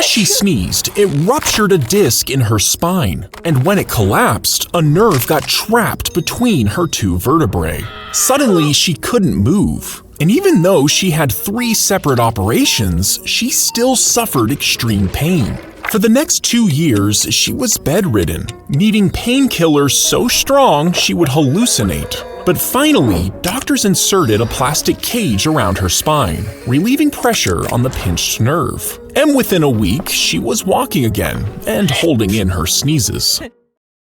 As she sneezed, it ruptured a disc in her spine, and when it collapsed, a nerve got trapped between her two vertebrae. Suddenly, she couldn't move, and even though she had 3 separate operations, she still suffered extreme pain. For the next 2 years, she was bedridden, needing painkillers so strong she would hallucinate. But finally, doctors inserted a plastic cage around her spine, relieving pressure on the pinched nerve. And within a week, she was walking again and holding in her sneezes.